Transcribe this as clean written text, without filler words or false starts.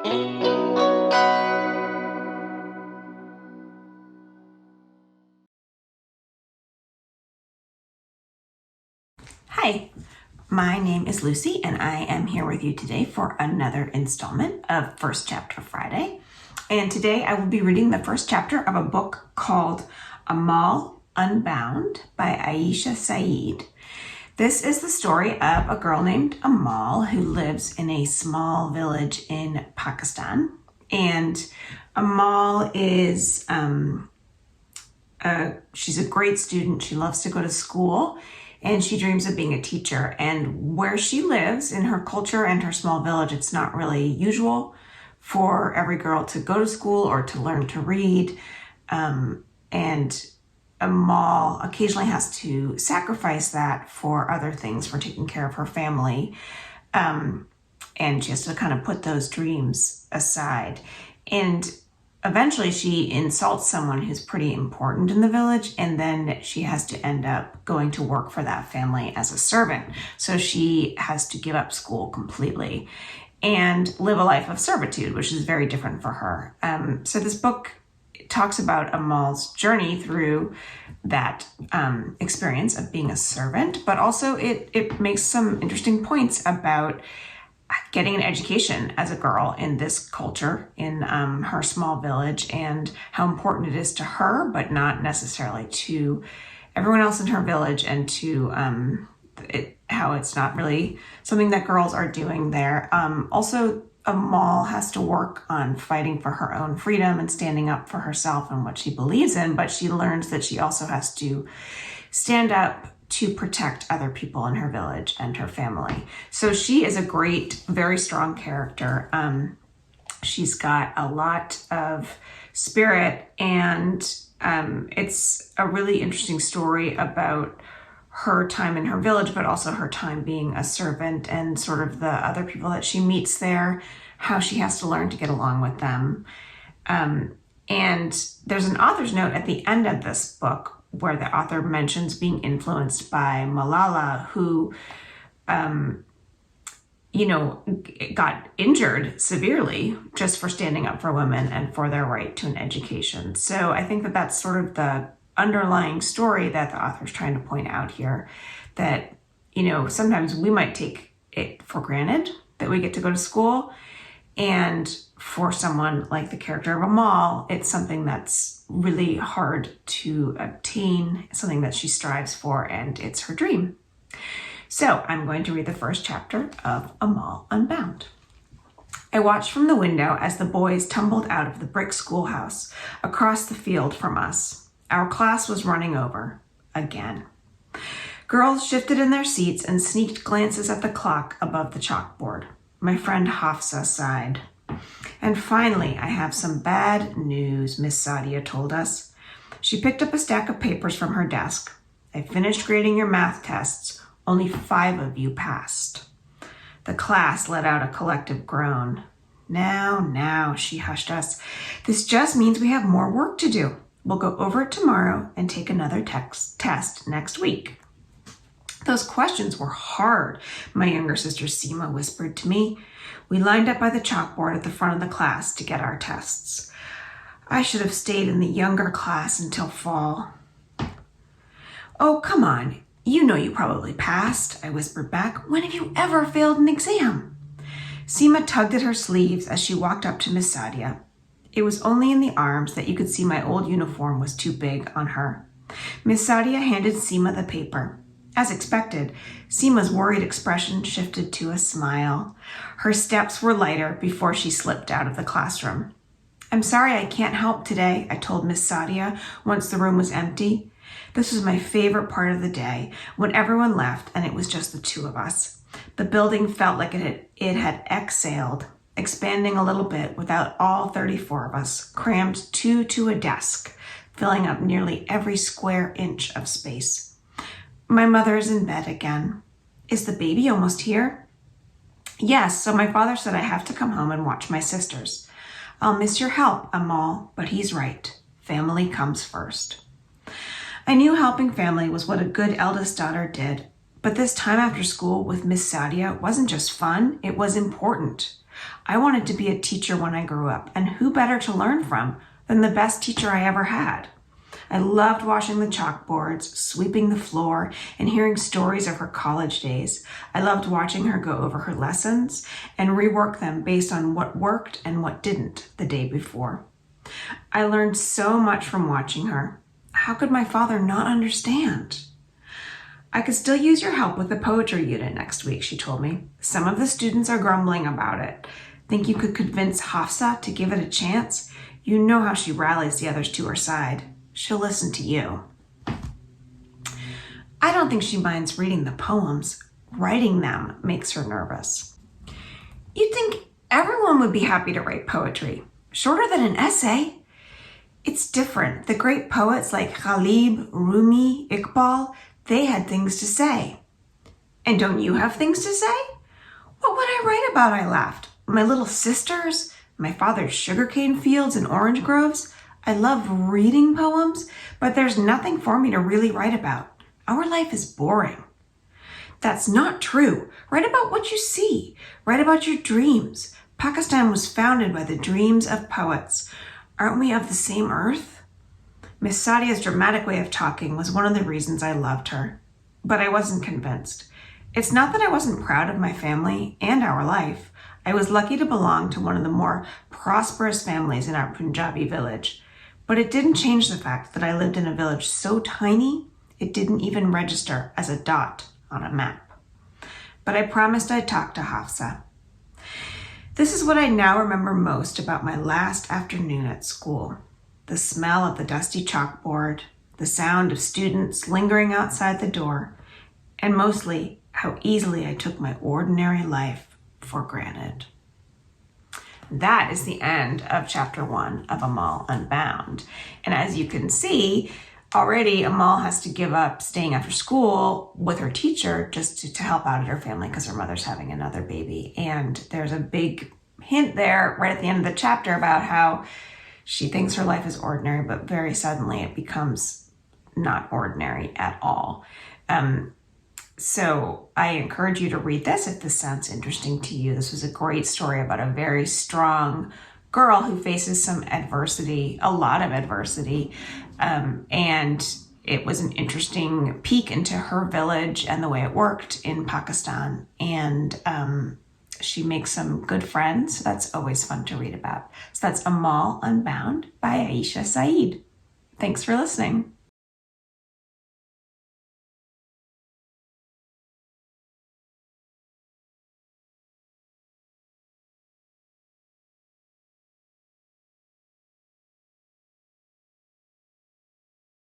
Hi, my name is Lucy, and I am here with you today for another installment of First Chapter Friday. And today I will be reading the first chapter of a book called Amal, Unbound by Aisha Saeed. This is the story of a girl named Amal who lives in a small village in Pakistan. And Amal is, she's a great student. She loves to go to school. And she dreams of being a teacher. And where she lives, in her culture and her small village, it's not really usual for every girl to go to school or to learn to read. And Amal occasionally has to sacrifice that for other things, for taking care of her family. And she has to kind of put those dreams aside. And eventually she insults someone who's pretty important in the village, and then she has to end up going to work for that family as a servant. So she has to give up school completely and live a life of servitude, which is very different for her. So this book talks about Amal's journey through that experience of being a servant, but also it makes some interesting points about getting an education as a girl in this culture, in her small village, and how important it is to her, but not necessarily to everyone else in her village, and to how it's not really something that girls are doing there. Also, Amal has to work on fighting for her own freedom and standing up for herself and what she believes in, but she learns that she also has to stand up to protect other people in her village and her family. So she is a great, very strong character. She's got a lot of spirit, and it's a really interesting story about her time in her village, but also her time being a servant and sort of the other people that she meets there, how she has to learn to get along with them. And there's an author's note at the end of this book where the author mentions being influenced by Malala, who, got injured severely just for standing up for women and for their right to an education. So I think that that's sort of the underlying story that the author's trying to point out here, that, sometimes we might take it for granted that we get to go to school. And for someone like the character of Amal, it's something that's really hard to obtain, something that she strives for, and it's her dream. So I'm going to read the first chapter of Amal Unbound. I watched from the window as the boys tumbled out of the brick schoolhouse across the field from us. Our class was running over again. Girls shifted in their seats and sneaked glances at the clock above the chalkboard. My friend Hafsa sighed. And finally, I have some bad news, Miss Sadia told us. She picked up a stack of papers from her desk. I finished grading your math tests. Only 5 of you passed. The class let out a collective groan. Now, she hushed us. This just means we have more work to do. We'll go over it tomorrow and take another test next week. Those questions were hard, my younger sister Seema whispered to me. We lined up by the chalkboard at the front of the class to get our tests. I should have stayed in the younger class until fall. Oh, come on. You know you probably passed, I whispered back. When have you ever failed an exam? Seema tugged at her sleeves as she walked up to Miss Sadia. It was only in the arms that you could see my old uniform was too big on her. Miss Sadia handed Seema the paper. As expected, Seema's worried expression shifted to a smile. Her steps were lighter before she slipped out of the classroom. I'm sorry I can't help today, I told Miss Sadia once the room was empty. This was my favorite part of the day, when everyone left and it was just the 2 of us. The building felt like it had exhaled, expanding a little bit without all 34 of us, crammed 2 to a desk, filling up nearly every square inch of space. My mother is in bed again. Is the baby almost here? Yes, so my father said I have to come home and watch my sisters. I'll miss your help, Amal, but he's right. Family comes first. I knew helping family was what a good eldest daughter did, But this time after school with Miss Sadia wasn't just fun, it was important. I wanted to be a teacher when I grew up, and who better to learn from than the best teacher I ever had? I loved washing the chalkboards, sweeping the floor, and hearing stories of her college days. I loved watching her go over her lessons and rework them based on what worked and what didn't the day before. I learned so much from watching her. How could my father not understand? I could still use your help with the poetry unit next week, she told me. Some of the students are grumbling about it. Think you could convince Hafsa to give it a chance? You know how she rallies the others to her side. She'll listen to you. I don't think she minds reading the poems. Writing them makes her nervous. You'd think everyone would be happy to write poetry. Shorter than an essay. It's different. The great poets like Ghalib, Rumi, Iqbal, they had things to say. And don't you have things to say? What would I write about? I laughed. My little sisters? My father's sugarcane fields and orange groves? I love reading poems, but there's nothing for me to really write about. Our life is boring. That's not true. Write about what you see. Write about your dreams. Pakistan was founded by the dreams of poets. Aren't we of the same earth? Miss Sadia's dramatic way of talking was one of the reasons I loved her, but I wasn't convinced. It's not that I wasn't proud of my family and our life. I was lucky to belong to one of the more prosperous families in our Punjabi village, but it didn't change the fact that I lived in a village so tiny it didn't even register as a dot on a map. But I promised I'd talk to Hafsa. This is what I now remember most about my last afternoon at school. The smell of the dusty chalkboard, the sound of students lingering outside the door, and mostly how easily I took my ordinary life for granted. That is the end of chapter 1 of Amal Unbound. And as you can see, already Amal has to give up staying after school with her teacher just to help out at her family because her mother's having another baby. And there's a big hint there right at the end of the chapter about how she thinks her life is ordinary, but very suddenly it becomes not ordinary at all. So I encourage you to read this if this sounds interesting to you. This was a great story about a very strong girl who faces some adversity, a lot of adversity. And it was an interesting peek into her village and the way it worked in Pakistan. And she makes some good friends. So that's always fun to read about. So that's Amal Unbound by Aisha Saeed. Thanks for listening.